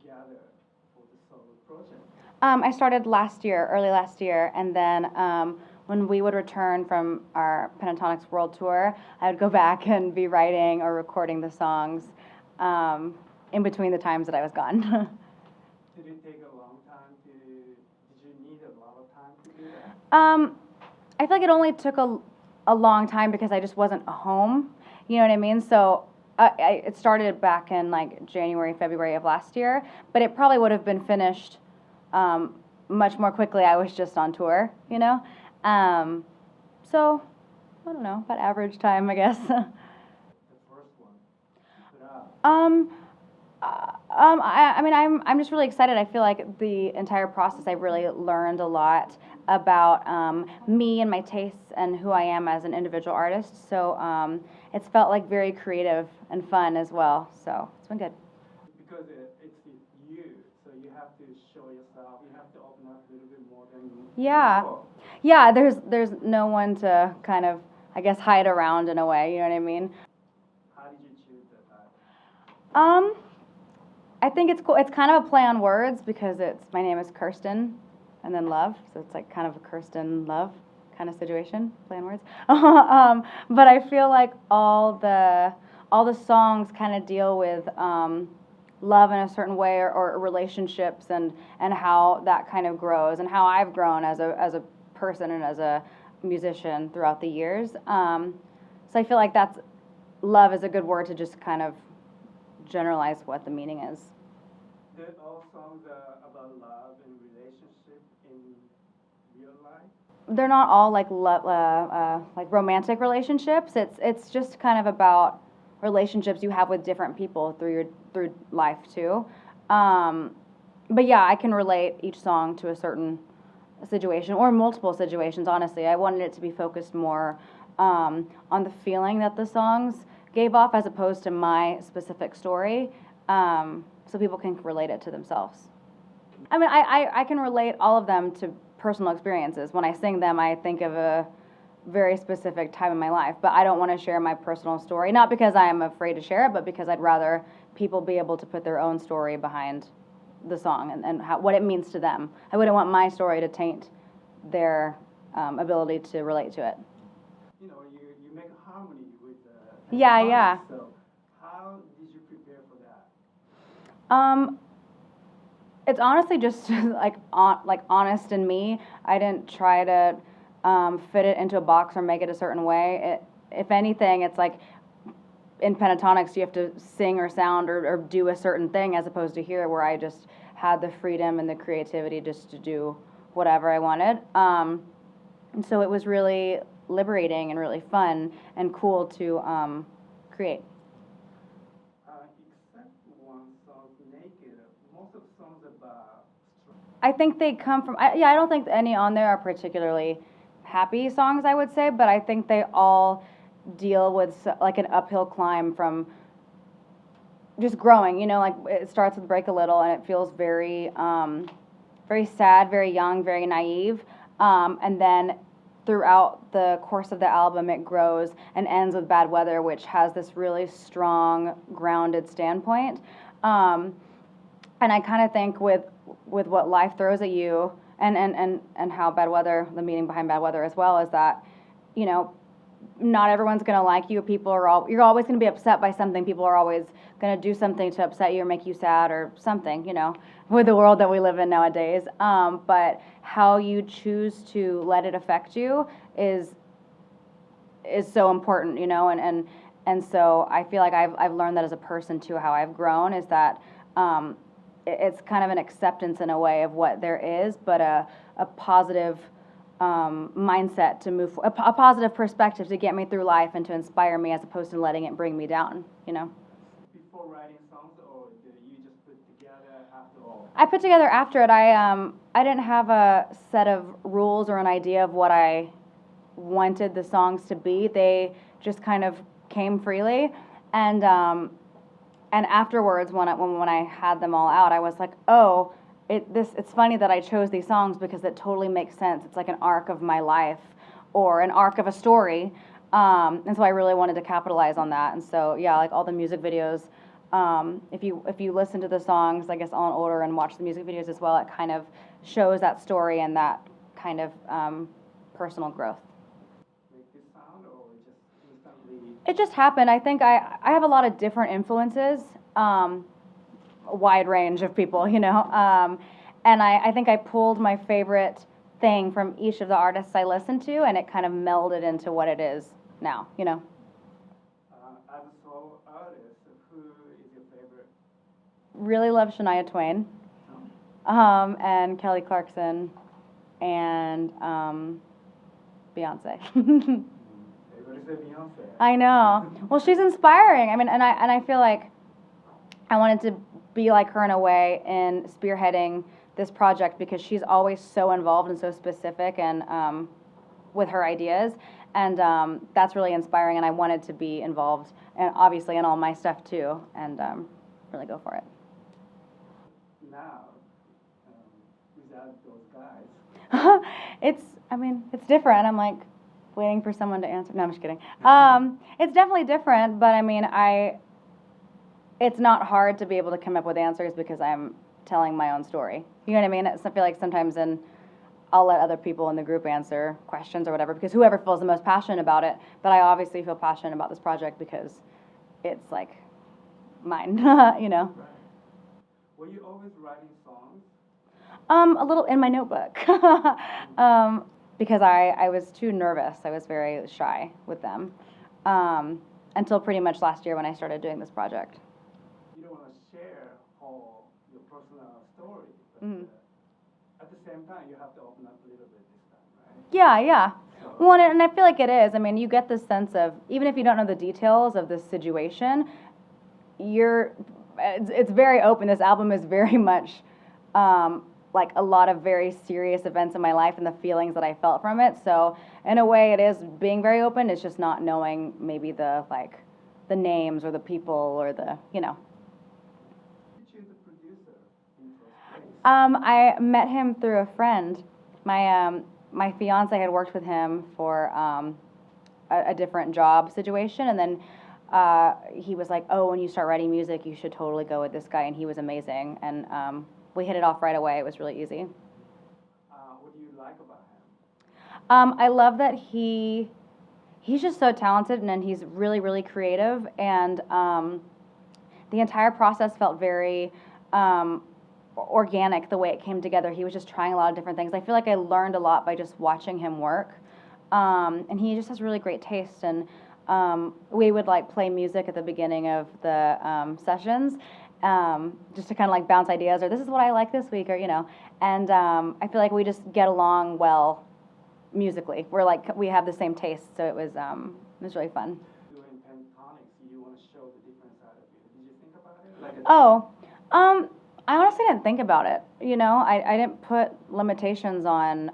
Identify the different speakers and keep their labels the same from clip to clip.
Speaker 1: together for the solo project?
Speaker 2: I started last year, early last year, and then when we would return from our Pentatonix World Tour, I would go back and be writing or recording the songs in between the times that I was gone.
Speaker 1: Did it take a long time did you need a lot of time to do that?
Speaker 2: I feel like it only took a long time because I just wasn't home, you know what I mean? So it started back in like January, February of last year, but it probably would have been finished much more quickly. I was just on tour, you know? So, I don't know, about average time, I guess.
Speaker 1: The first one. Put out.
Speaker 2: I mean, I'm just really excited. I feel like the entire process, I've really learned a lot about me and my tastes and who I am as an individual artist. So it's felt like very creative and fun as well. So it's been good.
Speaker 1: Because it's you, so you have to show yourself. You have to open up a little bit more than
Speaker 2: Yeah.
Speaker 1: before.
Speaker 2: Yeah, there's no one to kind of, I guess, hide around in a way. You know what I mean?
Speaker 1: How did you choose that title?
Speaker 2: I think it's cool. It's kind of a play on words because my name is Kirstin, and then love, so it's like kind of a Kirstin love kind of situation, play on words. But I feel like all the songs kind of deal with love in a certain way or relationships and how that kind of grows and how I've grown as a person and as a musician throughout the years. So I feel like love is a good word to just kind of generalize what the meaning is.
Speaker 1: They're all songs about love and relationship in real life?
Speaker 2: They're not all like like romantic relationships. It's just kind of about relationships you have with different people through life too. But yeah, I can relate each song to a certain situation or multiple situations. Honestly, I wanted it to be focused more on the feeling that the songs gave off as opposed to my specific story, so people can relate it to themselves. I mean, I can relate all of them to personal experiences. When I sing them, I think of a very specific time in my life, but I don't want to share my personal story, not because I am afraid to share it, but because I'd rather people be able to put their own story behind the song and what it means to them. I wouldn't want my story to taint their ability to relate to it.
Speaker 1: You know, you make a harmony with the
Speaker 2: Yeah,
Speaker 1: harmony,
Speaker 2: yeah.
Speaker 1: So how did you prepare for that?
Speaker 2: It's honestly just like honest in me. I didn't try to fit it into a box or make it a certain way. If anything, it's like in Pentatonix, you have to sing or sound or do a certain thing, as opposed to here where I just had the freedom and the creativity just to do whatever I wanted. And so it was really liberating and really fun and cool to create.
Speaker 1: Except one song, Naked, most of the songs about
Speaker 2: I think they come from, I don't think any on there are particularly happy songs, I would say, but I think they all deal with like an uphill climb from just growing, you know, like it starts with Break a Little and it feels very, very sad, very young, very naive, and then throughout the course of the album it grows and ends with Bad Weather, which has this really strong, grounded standpoint. And I kind of think with what life throws at you and how Bad Weather, the meaning behind Bad Weather as well, is that, you know, not everyone's going to like you. You're always going to be upset by something. People are always going to do something to upset you or make you sad or something, you know, with the world that we live in nowadays. But how you choose to let it affect you is so important, you know, and so I feel like I've learned that as a person too, how I've grown is that it's kind of an acceptance in a way of what there is, but a positive mindset to move, a positive perspective to get me through life and to inspire me as opposed to letting it bring me down, you know.
Speaker 1: Before writing songs, or did you just put together after all?
Speaker 2: I put together after it. I didn't have a set of rules or an idea of what I wanted the songs to be. They just kind of came freely, and afterwards when I had them all out, I was like, oh. It's funny that I chose these songs because it totally makes sense. It's like an arc of my life or an arc of a story. And so I really wanted to capitalize on that. And so, yeah, like all the music videos if you listen to the songs, I guess, all in order and watch the music videos as well, it kind of shows that story and that kind of personal growth.
Speaker 1: Make this sound or just instantly?
Speaker 2: It just happened. I think I have a lot of different influences, a wide range of people, you know. And I think I pulled my favorite thing from each of the artists I listened to, and it kind of melded into what it is now, you know.
Speaker 1: As a solo artist, who is your favorite?
Speaker 2: Really love Shania Twain, and Kelly Clarkson, and Beyonce.
Speaker 1: Everybody said Beyonce.
Speaker 2: I know. Well, she's inspiring. I mean, and I feel like I wanted to be like her in a way in spearheading this project because she's always so involved and so specific and with her ideas, and that's really inspiring. And I wanted to be involved, and obviously in all my stuff too, and really go for it.
Speaker 1: Now, without those guys.
Speaker 2: It's different. I'm like waiting for someone to answer. No, I'm just kidding. It's definitely different, but I mean, it's not hard to be able to come up with answers because I'm telling my own story. You know what I mean? I feel like sometimes I'll let other people in the group answer questions or whatever because whoever feels the most passionate about it, but I obviously feel passionate about this project because it's like mine, you know?
Speaker 1: Right. Were you always writing songs?
Speaker 2: A little in my notebook. Because I was too nervous. I was very shy with them. Until pretty much last year when I started doing this project.
Speaker 1: You don't want to share all your personal story, but at the same time, you have to open up a little bit this time, right?
Speaker 2: Yeah.
Speaker 1: So,
Speaker 2: Well, and I feel like it is. I mean, you get this sense of, even if you don't know the details of this situation, it's very open. This album is very much like a lot of very serious events in my life and the feelings that I felt from it. So in a way, it is being very open. It's just not knowing maybe the names or the people or the, you know.
Speaker 1: did you choose the producer in the first place?
Speaker 2: I met him through a friend. My fiance had worked with him for a different job situation, and then he was like, "Oh, when you start writing music, you should totally go with this guy," and he was amazing, and we hit it off right away. It was really easy.
Speaker 1: What do you like about him?
Speaker 2: I love that he's just so talented, and he's really, really creative, and the entire process felt very organic the way it came together. He was just trying a lot of different things. I feel like I learned a lot by just watching him work, and he just has really great taste, and we would like play music at the beginning of the sessions, just to kind of like bounce ideas, or this is what I like this week, or you know, and I feel like we just get along well musically. We have the same taste, so it was really fun.
Speaker 1: Doing Pentatonix, you want to show the different side of you. Did you think about it?
Speaker 2: I honestly didn't think about it. You know, I didn't put limitations on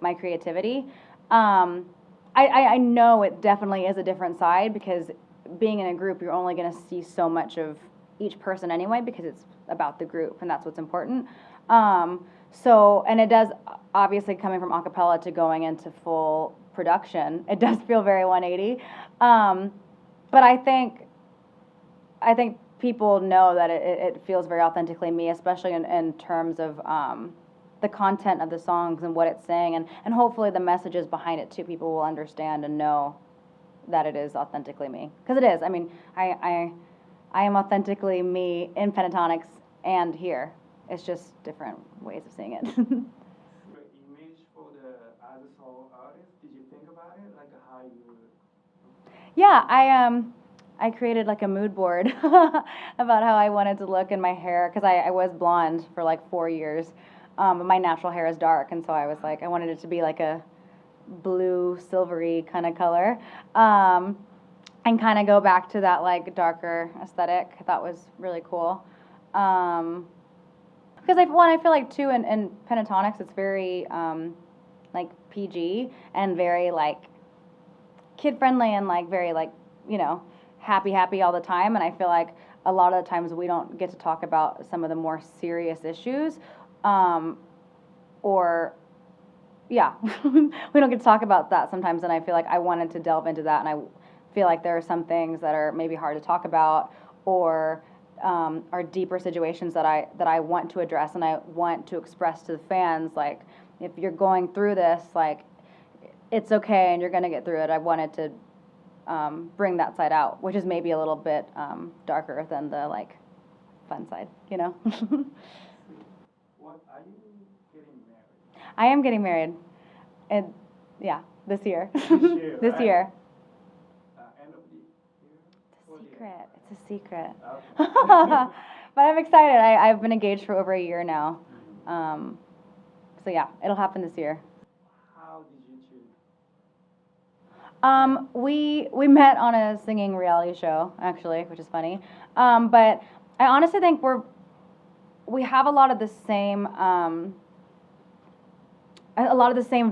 Speaker 2: my creativity. I know it definitely is a different side because being in a group, you're only going to see so much of each person anyway because it's about the group and that's what's important. And it does, obviously coming from a cappella to going into full production, it does feel very 180. But I think people know that it feels very authentically me, especially in terms of the content of the songs and what it's saying, and hopefully the messages behind it too. People will understand and know that it is authentically me, because it is. I mean, I am authentically me in Pentatonix and here. It's just different ways of seeing it.
Speaker 1: Your image for as a solo artist, did you think about it? Like how you...
Speaker 2: Yeah, I created like a mood board about how I wanted to look in my hair, because I was blonde for like 4 years, but my natural hair is dark, and so I was like, I wanted it to be like a blue, silvery kind of color, and kind of go back to that like darker aesthetic. I thought was really cool. Because I feel like too in Pentatonix it's very like PG and very like kid friendly and like very like, you know, happy all the time, and I feel like a lot of the times we don't get to talk about some of the more serious issues, or yeah, we don't get to talk about that sometimes, and I feel like I wanted to delve into that, and I feel like there are some things that are maybe hard to talk about, or are deeper situations that I want to address and I want to express to the fans, like, if you're going through this, like, it's okay and you're going to get through it. I wanted to bring that side out, which is maybe a little bit darker than the, like, fun side, you know?
Speaker 1: What, are you getting married?
Speaker 2: I am getting married. And, yeah, this year.
Speaker 1: This year,
Speaker 2: This
Speaker 1: right?
Speaker 2: year.
Speaker 1: End of the year?
Speaker 2: Secret. It's a secret.
Speaker 1: Okay.
Speaker 2: But I'm excited. I've been engaged for over a year now. So yeah, it'll happen this year.
Speaker 1: How did you choose?
Speaker 2: We met on a singing reality show, actually, which is funny. But I honestly think we have a lot of the same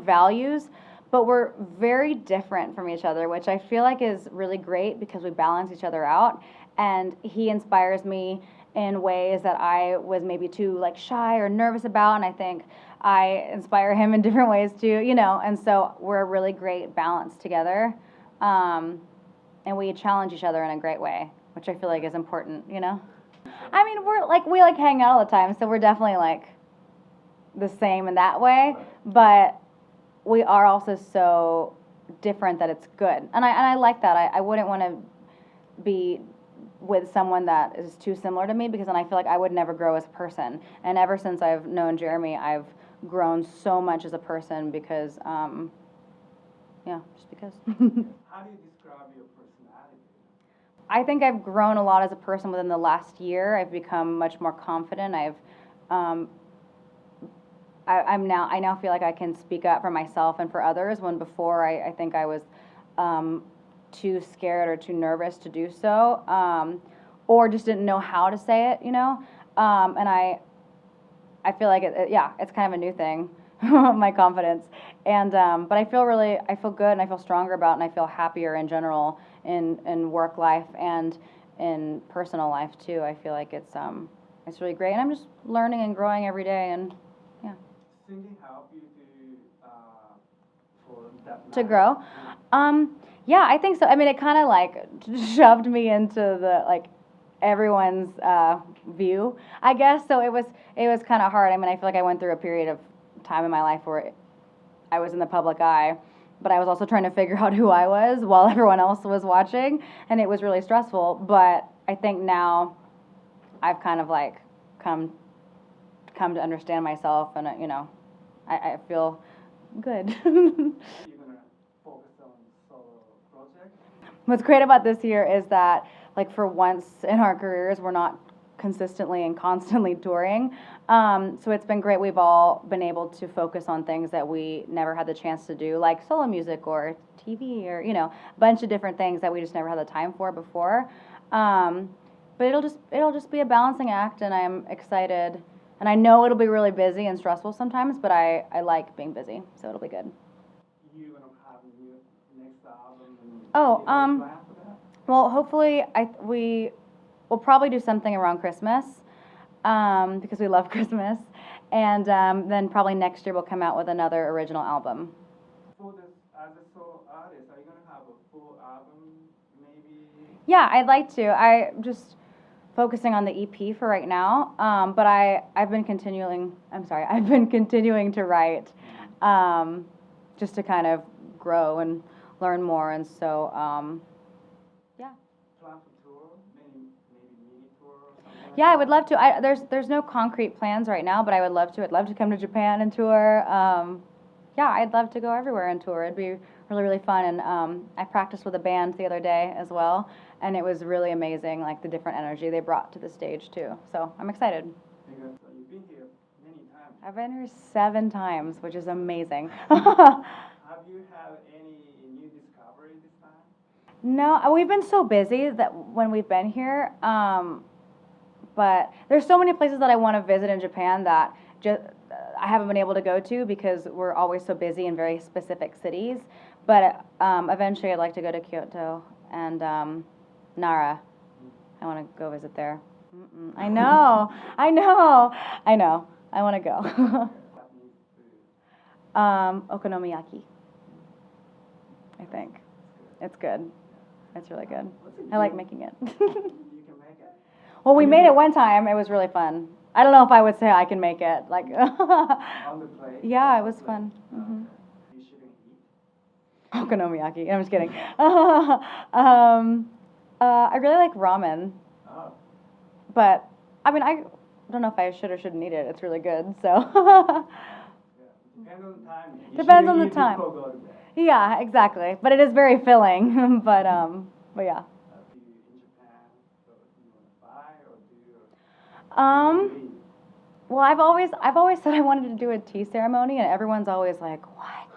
Speaker 2: values, but we're very different from each other, which I feel like is really great because we balance each other out. And he inspires me in ways that I was maybe too, like, shy or nervous about, and I think I inspire him in different ways too, you know. And so we're a really great balance together, and we challenge each other in a great way, which I feel like is important, you know. I mean, we hang out all the time, so we're definitely like the same in that way, but we are also so different that it's good, and I like that. I wouldn't want to be with someone that is too similar to me, because then I feel like I would never grow as a person. And ever since I've known Jeremy, I've grown so much as a person because, yeah, just because.
Speaker 1: How do you describe your personality?
Speaker 2: I think I've grown a lot as a person within the last year. I've become much more confident. I now feel like I can speak up for myself and for others, when before I think I was too scared or too nervous to do so, or just didn't know how to say it, you know. And I feel like it's kind of a new thing, my confidence. And but I feel good and I feel stronger about it, and I feel happier in general in work life and in personal life too. I feel like it's really great, and I'm just learning and growing every day, and yeah.
Speaker 1: Singing help you for that
Speaker 2: To
Speaker 1: matter?
Speaker 2: grow. Yeah, I think so. I mean, it kind of like shoved me into the, like, everyone's view, I guess. So it was kind of hard. I mean, I feel like I went through a period of time in my life where I was in the public eye, but I was also trying to figure out who I was while everyone else was watching, and it was really stressful. But I think now I've kind of like come to understand myself, and you know, I feel good.
Speaker 1: Are you gonna focus on solo project?
Speaker 2: What's great about this year is that, like, for once in our careers, we're not consistently and constantly touring. So it's been great. We've all been able to focus on things that we never had the chance to do, like solo music or TV, or, you know, a bunch of different things that we just never had the time for before. But it'll just be a balancing act, and I'm excited. And I know it'll be really busy and stressful sometimes, but I like being busy, so it'll be good.
Speaker 1: You gonna have a new next album? And
Speaker 2: Oh,
Speaker 1: you have a plan for that?
Speaker 2: Well, hopefully we'll probably do something around Christmas, because we love Christmas, and then probably next year we'll come out with another original album.
Speaker 1: For this, as a solo artist, are you gonna have a full album, maybe?
Speaker 2: Yeah, I'd like to. I'm just focusing on the EP for right now, but I've been continuing to write, just to kind of grow and learn more, and so yeah.
Speaker 1: Plan for tour, maybe mini tour or something like
Speaker 2: Yeah, I
Speaker 1: that?
Speaker 2: would love to. There's no concrete plans right now, but I would love to. I'd love to come to Japan and tour. Yeah, I'd love to go everywhere and tour. It'd be really, really fun. And I practiced with a band the other day as well, and it was really amazing, like the different energy they brought to the stage too. So I'm excited.
Speaker 1: Because you've been here many times.
Speaker 2: I've been here 7 times, which is amazing.
Speaker 1: Have you had any new discovery this time?
Speaker 2: No, we've been so busy that when we've been here, but there's so many places that I want to visit in Japan that just I haven't been able to go to because we're always so busy in very specific cities. But eventually, I'd like to go to Kyoto and Nara. I want to go visit there. I know. I want to go.
Speaker 1: Japanese food.
Speaker 2: Okonomiyaki. I think it's good. It's really good.
Speaker 1: What's it
Speaker 2: I like
Speaker 1: do?
Speaker 2: making it.
Speaker 1: You can make it?
Speaker 2: Well, we made it one time. It was really fun. I don't know if I would say I can make it. Like,
Speaker 1: On the plate?
Speaker 2: yeah, it was fun. Mm-hmm.
Speaker 1: You shouldn't eat?
Speaker 2: Okonomiyaki. I'm just kidding. I really like ramen,
Speaker 1: Oh.
Speaker 2: but I mean, I don't know if I should or shouldn't eat it. It's really good, so.
Speaker 1: Yeah. Depends on the time. You
Speaker 2: Depends on
Speaker 1: shouldn't
Speaker 2: the
Speaker 1: eat
Speaker 2: time.
Speaker 1: before go to bed.
Speaker 2: Yeah, exactly. But it is very filling. But yeah.
Speaker 1: Do you in Japan, so you want to buy or do you?
Speaker 2: Well, I've always said I wanted to do a tea ceremony, and everyone's always like, "What?"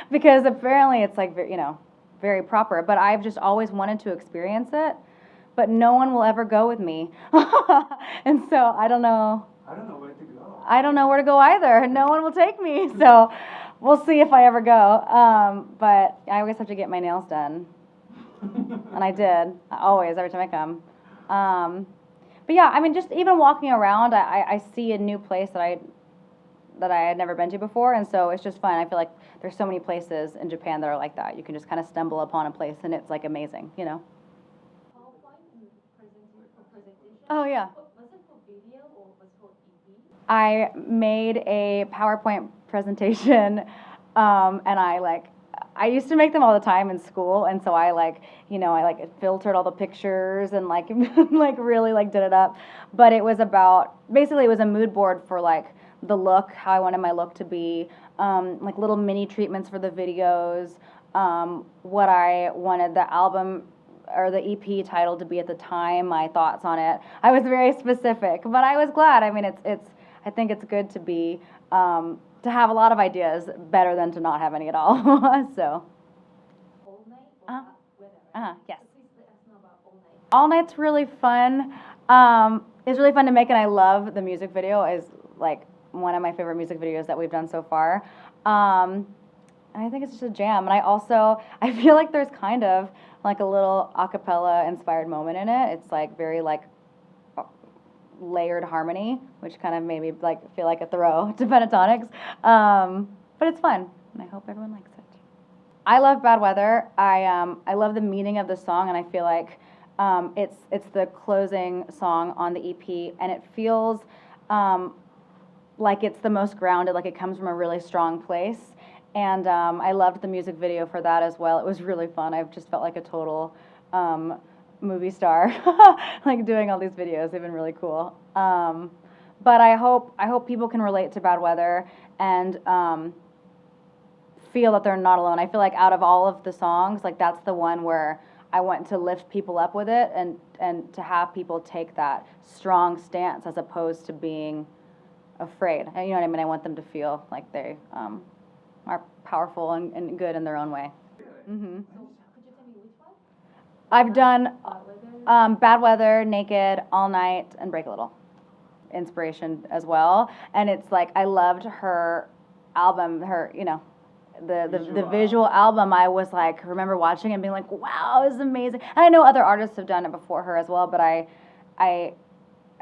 Speaker 2: Because apparently it's like, very proper. But I've just always wanted to experience it, but no one will ever go with me, and so I don't know.
Speaker 1: I don't know where to go.
Speaker 2: I don't know where to go either. No one will take me, so we'll see if I ever go. But I always have to get my nails done, and I did always every time I come. But yeah, I mean, just even walking around, I see a new place that I had never been to before, and so it's just fun. I feel like there's so many places in Japan that are like that. You can just kind of stumble upon a place, and it's like amazing,
Speaker 3: PowerPoint and presentation.
Speaker 2: Oh yeah.
Speaker 3: Was it for video or was it for EP?
Speaker 2: I made a PowerPoint presentation, and I used to make them all the time in school, and so I filtered all the pictures and really did it up. But it was basically it was a mood board for the look, how I wanted my look to be, little mini treatments for the videos, what I wanted the album or the EP title to be at the time, my thoughts on it. I was very specific, but I was glad. I mean, I think it's good to be, to have a lot of ideas, better than to not have any at all. So.
Speaker 3: All night or weather?
Speaker 2: Yes.
Speaker 3: So please let us know about all night.
Speaker 2: All night's really fun. It's really fun to make, and I love the music video. Is one of my favorite music videos that we've done so far. And I think it's just a jam. And I feel like there's kind of a little a cappella inspired moment in it. It's very layered harmony, which kind of made me feel like a throw to Pentatonix. But it's fun, and I hope everyone likes it. I love Bad Weather. I love the meaning of the song, and I feel like it's the closing song on the EP, and it feels like it's the most grounded, like it comes from a really strong place. And I loved the music video for that as well. It was really fun. I've just felt like a total movie star, doing all these videos. They've been really cool. But I hope people can relate to Bad Weather and feel that they're not alone. I feel like out of all of the songs, that's the one where I want to lift people up with it and to have people take that strong stance as opposed to being afraid. You know what I mean? I want them to feel like they are powerful and good in their own way. Mm-hmm.
Speaker 3: So could you tell me which one?
Speaker 2: I've done
Speaker 3: Weather?
Speaker 2: Bad Weather, Naked, All Night, and Break a Little. Inspiration as well. And it's I loved her album, the visual album. I was remember watching it and being wow, this is amazing. And I know other artists have done it before her as well, but I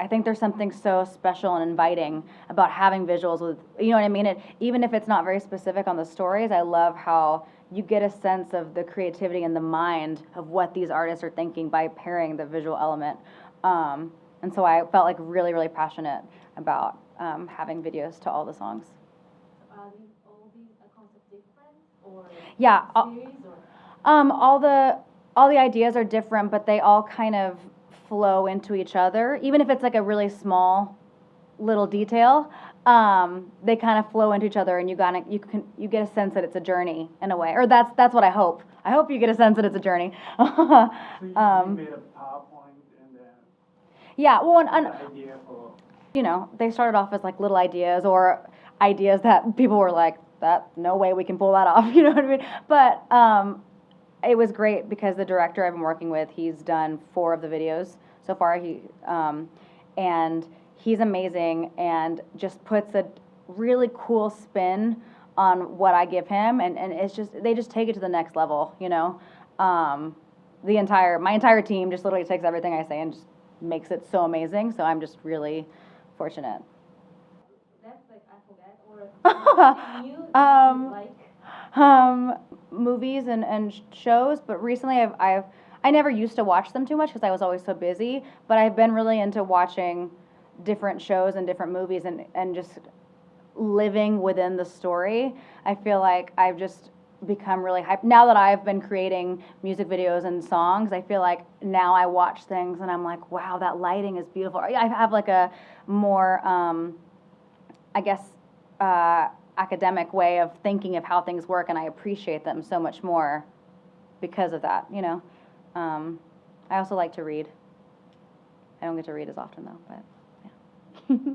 Speaker 2: think there's something so special and inviting about having visuals with, you know what I mean? Even if it's not very specific on the stories, I love how you get a sense of the creativity and the mind of what these artists are thinking by pairing the visual element. And so I felt really, really passionate about having videos to all the songs.
Speaker 3: So are all these concepts different or
Speaker 2: Yeah,
Speaker 3: series or?
Speaker 2: all the ideas are different, but they all kind of flow into each other. Even if it's a really small little detail, they kind of flow into each other, and you get a sense that it's a journey in a way. Or that's what I hope. I hope you get a sense that it's a journey.
Speaker 1: So you made a PowerPoint and then
Speaker 2: Yeah, well,
Speaker 1: idea for.
Speaker 2: They started off as little ideas or ideas that people were that no way we can pull that off. You know what I mean? But it was great because the director I've been working with, he's done 4 of the videos so far. And he's amazing and just puts a really cool spin on what I give him, and it's they just take it to the next level. My entire team just literally takes everything I say and just makes it so amazing. So I'm just really fortunate.
Speaker 3: That's I forget or you like?
Speaker 2: Movies and shows, but recently I never used to watch them too much because I was always so busy, but I've been really into watching different shows and different movies and just living within the story. I feel like I've just become really hyped. Now that I've been creating music videos and songs, I feel like now I watch things and I'm like, wow, that lighting is beautiful. I have like a more, I guess, academic way of thinking of how things work, and I appreciate them so much more because of that, you know. I also like to read. I don't get to read as often though, but yeah.